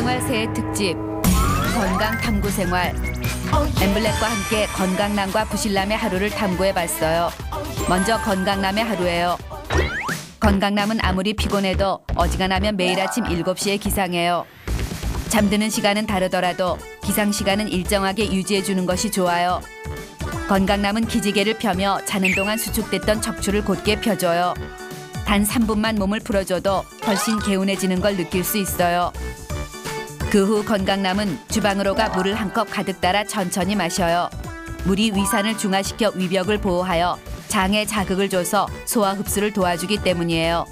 일상생활 새해 특집 건강 탐구 생활. 엠블랙과 함께 건강남과 부실남의 하루를 탐구해봤어요. 먼저 건강남의 하루예요. 건강남은 아무리 피곤해도 어지간하면 매일 아침 7시에 기상해요. 잠드는 시간은 다르더라도 기상 시간은 일정하게 유지해주는 것이 좋아요. 건강남은 기지개를 펴며 자는 동안 수축됐던 척추를 곧게 펴줘요. 단 3분만 몸을 풀어줘도 훨씬 개운해지는 걸 느낄 수 있어요. 그 후 건강남은 주방으로 가 물을 한 컵 가득 따라 천천히 마셔요. 물이 위산을 중화시켜 위벽을 보호하여 장에 자극을 줘서 소화 흡수를 도와주기 때문이에요.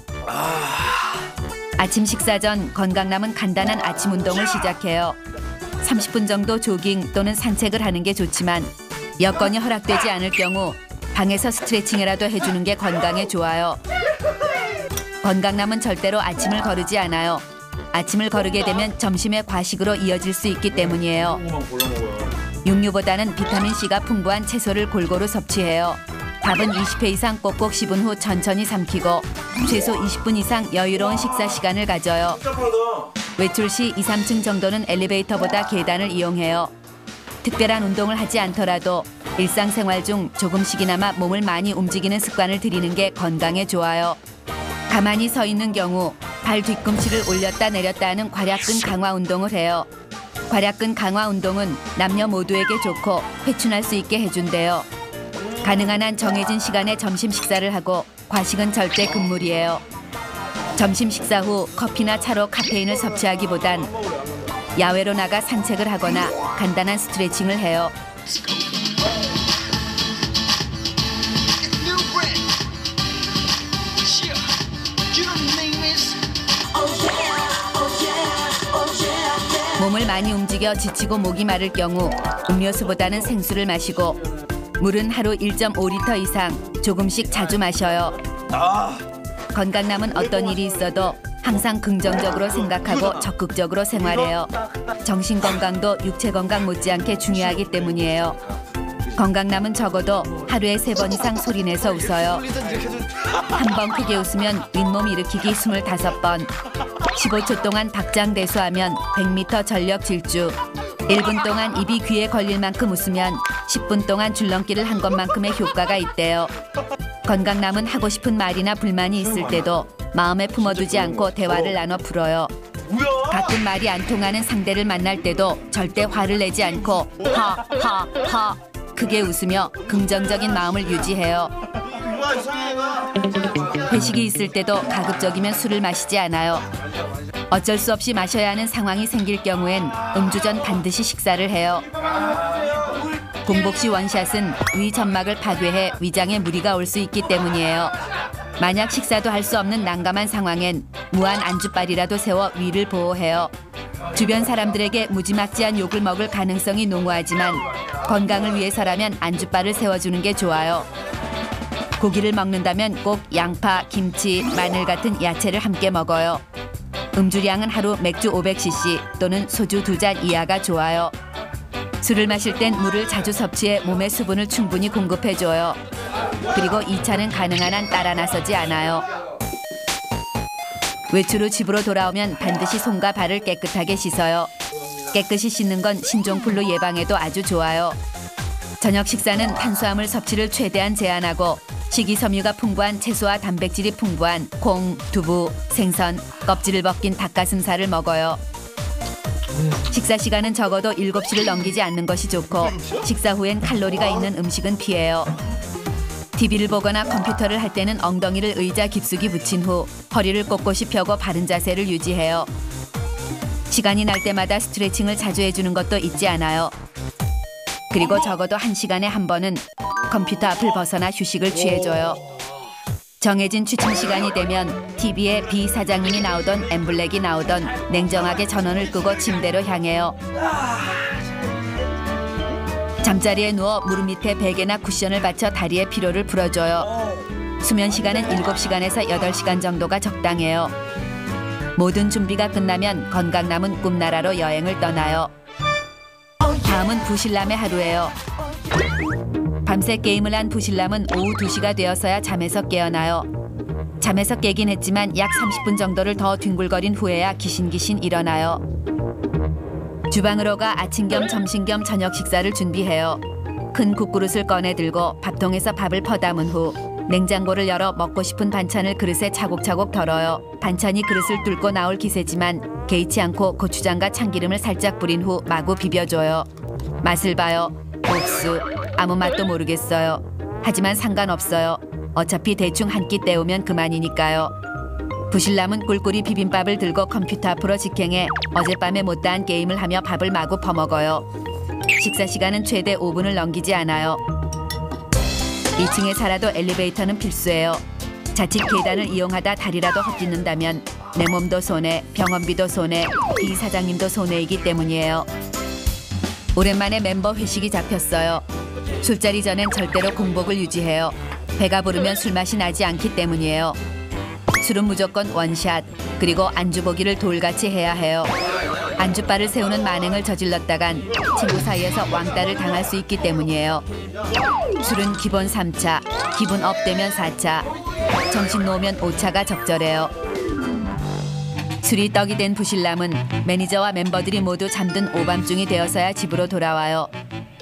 아침 식사 전 건강남은 간단한 아침 운동을 시작해요. 30분 정도 조깅 또는 산책을 하는 게 좋지만 여건이 허락되지 않을 경우 방에서 스트레칭이라도 해주는 게 건강에 좋아요. 건강남은 절대로 아침을 거르지 않아요. 아침을 거르게 되면 점심에 과식으로 이어질 수 있기 때문이에요. 육류보다는 비타민C가 풍부한 채소를 골고루 섭취해요. 밥은 20회 이상 꼭꼭 씹은 후 천천히 삼키고 최소 20분 이상 여유로운 식사 시간을 가져요. 외출 시 2, 3층 정도는 엘리베이터보다 계단을 이용해요. 특별한 운동을 하지 않더라도 일상생활 중 조금씩이나마 몸을 많이 움직이는 습관을 들이는 게 건강에 좋아요. 가만히 서 있는 경우 발 뒤꿈치를 올렸다 내렸다 하는 괄약근 강화 운동을 해요. 괄약근 강화 운동은 남녀 모두에게 좋고 회춘할 수 있게 해준대요. 가능한 한 정해진 시간에 점심 식사를 하고 과식은 절대 금물이에요. 점심 식사 후 커피나 차로 카페인을 섭취하기보단 야외로 나가 산책을 하거나 간단한 스트레칭을 해요. 몸을 많이 움직여 지치고 목이 마를 경우 음료수보다는 생수를 마시고 물은 하루 1.5리터 이상 조금씩 자주 마셔요. 건강남은 어떤 일이 있어도 항상 긍정적으로 생각하고 적극적으로 생활해요. 정신 건강도 육체 건강 못지않게 중요하기 때문이에요. 건강남은 적어도 하루에 3번 이상 소리내서 웃어요. 한 번 크게 웃으면 윗몸 일으키기 25번, 15초 동안 박장대소하면 100m 전력 질주, 1분 동안 입이 귀에 걸릴 만큼 웃으면 10분 동안 줄넘기를 한 것만큼의 효과가 있대요. 건강남은 하고 싶은 말이나 불만이 있을 때도 마음에 품어두지 않고 대화를 나눠 풀어요. 가끔 말이 안 통하는 상대를 만날 때도 절대 화를 내지 않고 하하하 크게 웃으며 긍정적인 마음을 유지해요. 회식이 있을 때도 가급적이면 술을 마시지 않아요. 어쩔 수 없이 마셔야 하는 상황이 생길 경우엔 음주 전 반드시 식사를 해요. 공복 시 원샷은 위 점막을 파괴해 위장에 무리가 올 수 있기 때문이에요. 만약 식사도 할 수 없는 난감한 상황엔 무한 안주빨이라도 세워 위를 보호해요. 주변 사람들에게 무지막지한 욕을 먹을 가능성이 농후하지만 건강을 위해서라면 안주빨을 세워주는 게 좋아요. 고기를 먹는다면 꼭 양파, 김치, 마늘 같은 야채를 함께 먹어요. 음주량은 하루 맥주 500cc 또는 소주 2잔 이하가 좋아요. 술을 마실 땐 물을 자주 섭취해 몸에 수분을 충분히 공급해줘요. 그리고 2차는 가능한 한 따라 나서지 않아요. 외출 후 집으로 돌아오면 반드시 손과 발을 깨끗하게 씻어요. 깨끗이 씻는 건 신종플루 예방에도 아주 좋아요. 저녁 식사는 탄수화물 섭취를 최대한 제한하고 식이섬유가 풍부한 채소와 단백질이 풍부한 콩, 두부, 생선, 껍질을 벗긴 닭가슴살을 먹어요. 식사 시간은 적어도 7시를 넘기지 않는 것이 좋고 식사 후엔 칼로리가 있는 음식은 피해요. TV를 보거나 컴퓨터를 할 때는 엉덩이를 의자 깊숙이 붙인 후 허리를 꼿꼿이 펴고 바른 자세를 유지해요. 시간이 날 때마다 스트레칭을 자주 해주는 것도 잊지 않아요. 그리고 적어도 1시간에 한 번은 컴퓨터 앞을 벗어나 휴식을 취해줘요. 정해진 취침 시간이 되면 TV에 비 사장님이 나오던 엠블랙이 나오던 냉정하게 전원을 끄고 침대로 향해요. 잠자리에 누워 무릎 밑에 베개나 쿠션을 받쳐 다리의 피로를 풀어줘요. 수면 시간은 7시간에서 8시간 정도가 적당해요. 모든 준비가 끝나면 건강남은 꿈나라로 여행을 떠나요. 다음은 부실남의 하루예요. 밤새 게임을 한 부실남은 오후 2시가 되어서야 잠에서 깨어나요. 잠에서 깨긴 했지만 약 30분 정도를 더 뒹굴거린 후에야 기신기신 일어나요. 주방으로 가 아침 겸 점심 겸 저녁 식사를 준비해요. 큰 국그릇을 꺼내 들고 밥통에서 밥을 퍼담은 후 냉장고를 열어 먹고 싶은 반찬을 그릇에 차곡차곡 덜어요. 반찬이 그릇을 뚫고 나올 기세지만 개의치 않고 고추장과 참기름을 살짝 뿌린 후 마구 비벼줘요. 맛을 봐요. 옥수. 아무 맛도 모르겠어요. 하지만 상관없어요. 어차피 대충 한 끼 때우면 그만이니까요. 부실남은 꿀꿀이 비빔밥을 들고 컴퓨터 앞으로 직행해 어젯밤에 못다한 게임을 하며 밥을 마구 퍼먹어요. 식사 시간은 최대 5분을 넘기지 않아요. 2층에 살아도 엘리베이터는 필수예요. 자칫 계단을 이용하다 다리라도 헛디는다면 내 몸도 손해, 병원비도 손해, 이 사장님도 손해이기 때문이에요. 오랜만에 멤버 회식이 잡혔어요. 술자리 전엔 절대로 공복을 유지해요. 배가 부르면 술맛이 나지 않기 때문이에요. 술은 무조건 원샷, 그리고 안주 보기를 돌같이 해야 해요. 안주바를 세우는 만행을 저질렀다간 친구 사이에서 왕따를 당할 수 있기 때문이에요. 술은 기본 3차, 기분 업 되면 4차, 정신 놓으면 5차가 적절해요. 술이 떡이 된 부실남은 매니저와 멤버들이 모두 잠든 오밤중이 되어서야 집으로 돌아와요.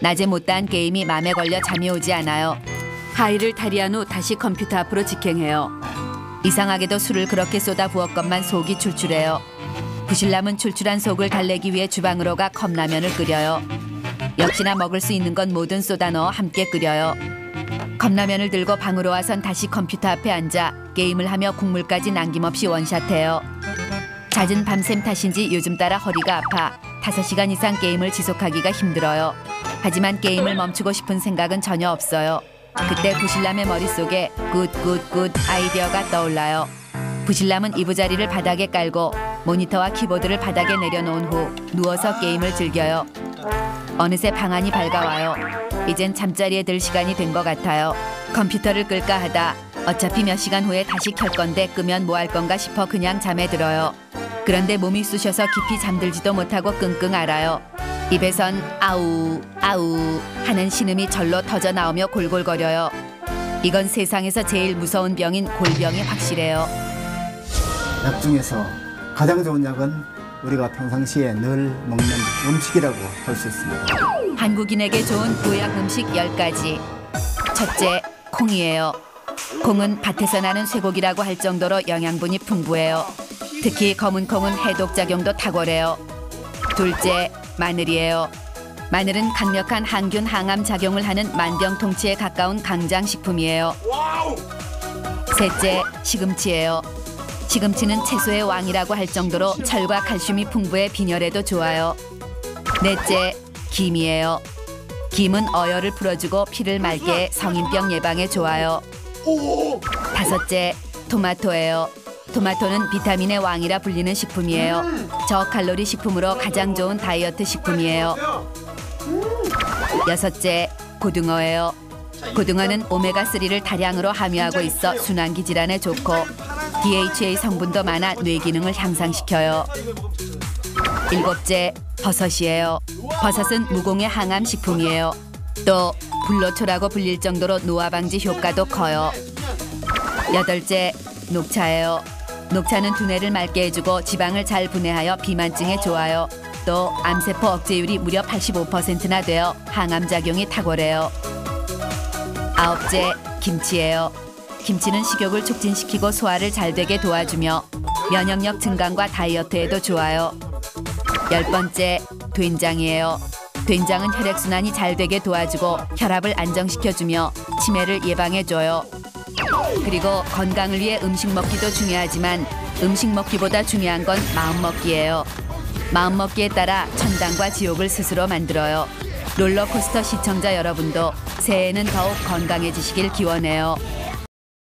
낮에 못다한 게임이 맘에 걸려 잠이 오지 않아요. 하이를 탈의한 후 다시 컴퓨터 앞으로 직행해요. 이상하게도 술을 그렇게 쏟아 부었건만 속이 출출해요. 부실남은 출출한 속을 달래기 위해 주방으로 가 컵라면을 끓여요. 역시나 먹을 수 있는 건 뭐든 쏟아 넣어 함께 끓여요. 컵라면을 들고 방으로 와선 다시 컴퓨터 앞에 앉아 게임을 하며 국물까지 남김없이 원샷해요. 잦은 밤샘 탓인지 요즘 따라 허리가 아파 5시간 이상 게임을 지속하기가 힘들어요. 하지만 게임을 멈추고 싶은 생각은 전혀 없어요. 그때 부실남의 머릿속에 굿 아이디어가 떠올라요. 부실남은 이부자리를 바닥에 깔고 모니터와 키보드를 바닥에 내려놓은 후 누워서 게임을 즐겨요. 어느새 방안이 밝아와요. 이젠 잠자리에 들 시간이 된 것 같아요. 컴퓨터를 끌까 하다 어차피 몇 시간 후에 다시 켤 건데 끄면 뭐 할 건가 싶어 그냥 잠에 들어요. 그런데 몸이 쑤셔서 깊이 잠들지도 못하고 끙끙 앓아요. 입에선 아우 아우 하는 신음이 절로 터져 나오며 골골거려요. 이건 세상에서 제일 무서운 병인 골병이 확실해요. 약 중에서 가장 좋은 약은 우리가 평상시에 늘 먹는 음식이라고 할 수 있습니다. 한국인에게 좋은 보약 음식 10가지. 첫째, 콩이에요. 콩은 밭에서 나는 쇠고기라고 할 정도로 영양분이 풍부해요. 특히 검은 콩은 해독작용도 탁월해요. 둘째, 마늘이에요. 마늘은 강력한 항균 항암 작용을 하는 만병통치에 가까운 강장식품이에요. 셋째, 시금치예요. 시금치는 채소의 왕이라고 할 정도로 철과 칼슘이 풍부해 빈혈에도 좋아요. 넷째, 김이에요. 김은 어혈을 풀어주고 피를 맑게 해 성인병 예방에 좋아요. 다섯째, 토마토예요. 토마토는 비타민의 왕이라 불리는 식품이에요. 저칼로리 식품으로 가장 좋은 다이어트 식품이에요. 여섯째, 고등어예요. 고등어는 오메가3를 다량으로 함유하고 있어 순환기 질환에 좋고 DHA 성분도 많아 뇌 기능을 향상시켜요. 일곱째, 버섯이에요. 버섯은 무공해 항암 식품이에요. 또 불로초라고 불릴 정도로 노화 방지 효과도 커요. 여덟째, 녹차예요. 녹차는 두뇌를 맑게 해주고 지방을 잘 분해하여 비만증에 좋아요. 또 암세포 억제율이 무려 85%나 되어 항암 작용이 탁월해요. 아홉째, 김치예요. 김치는 식욕을 촉진시키고 소화를 잘 되게 도와주며 면역력 증강과 다이어트에도 좋아요. 10번째, 된장이에요. 된장은 혈액순환이 잘 되게 도와주고 혈압을 안정시켜주며 치매를 예방해줘요. 그리고 건강을 위해 음식 먹기도 중요하지만 음식 먹기보다 중요한 건 마음 먹기예요. 마음 먹기에 따라 천당과 지옥을 스스로 만들어요. 롤러코스터 시청자 여러분도 새해에는 더욱 건강해지시길 기원해요.